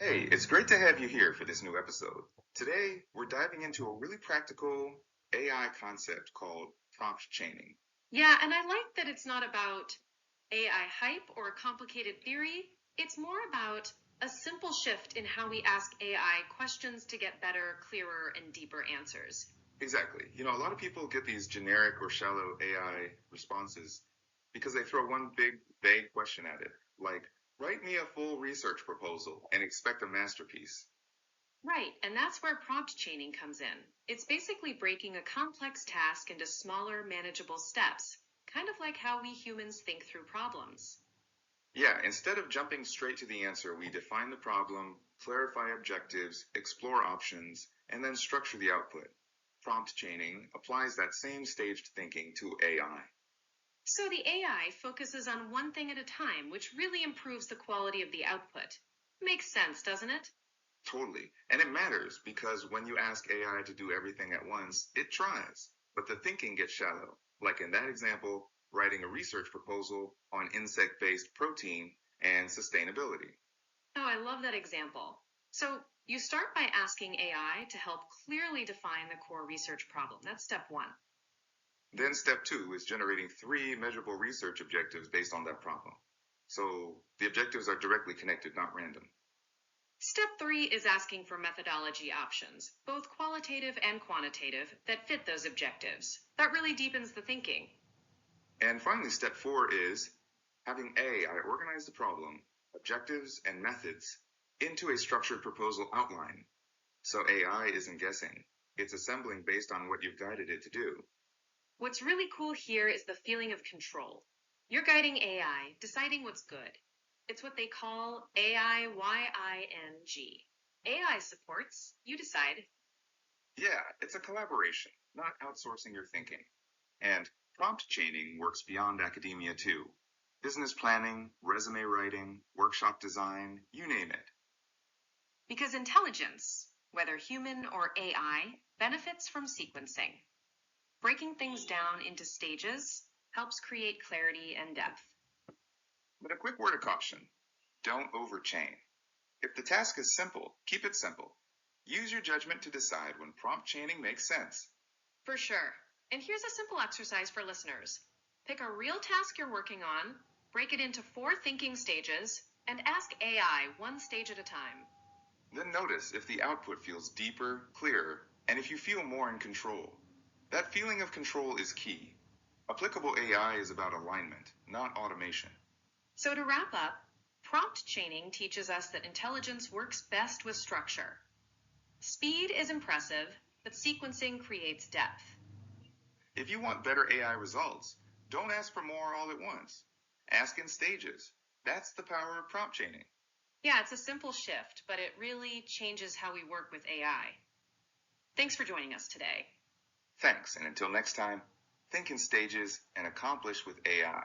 Hey, it's great to have you here for this new episode. Today, we're diving into a really practical AI concept called prompt chaining. Yeah, and I like that it's not about AI hype or a complicated theory. It's more about a simple shift in how we ask AI questions to get better, clearer, and deeper answers. Exactly. A lot of people get these generic or shallow AI responses because they throw one big, vague question at it, like, write me a full research proposal and expect a masterpiece. Right, and that's where prompt chaining comes in. It's basically breaking a complex task into smaller, manageable steps, kind of like how we humans think through problems. Yeah, instead of jumping straight to the answer, we define the problem, clarify objectives, explore options, and then structure the output. Prompt chaining applies that same staged thinking to AI. So the AI focuses on one thing at a time, which really improves the quality of the output. Makes sense, doesn't it? Totally. And it matters because when you ask AI to do everything at once, it tries, but the thinking gets shallow. Like in that example, writing a research proposal on insect-based protein and sustainability. Oh, I love that example. So you start by asking AI to help clearly define the core research problem. That's step one. Then step two is generating three measurable research objectives based on that problem. So the objectives are directly connected, not random. Step three is asking for methodology options, both qualitative and quantitative, that fit those objectives. That really deepens the thinking. And finally, step four is having AI organize the problem, objectives, and methods into a structured proposal outline. So AI isn't guessing, it's assembling based on what you've guided it to do. What's really cool here is the feeling of control. You're guiding AI, deciding what's good. It's what they call AIYING. AI supports, you decide. Yeah, it's a collaboration, not outsourcing your thinking. And prompt chaining works beyond academia too. Business planning, resume writing, workshop design, you name it. Because intelligence, whether human or AI, benefits from sequencing. Breaking things down into stages helps create clarity and depth. But a quick word of caution, don't overchain. If the task is simple, keep it simple. Use your judgment to decide when prompt chaining makes sense. For sure. And here's a simple exercise for listeners. Pick a real task you're working on, break it into 4 thinking stages, and ask AI one stage at a time. Then notice if the output feels deeper, clearer, and if you feel more in control. That feeling of control is key. Applicable AI is about alignment, not automation. So to wrap up, prompt chaining teaches us that intelligence works best with structure. Speed is impressive, but sequencing creates depth. If you want better AI results, don't ask for more all at once. Ask in stages. That's the power of prompt chaining. Yeah, it's a simple shift, but it really changes how we work with AI. Thanks for joining us today. Thanks, and until next time, think in stages and accomplish with AI.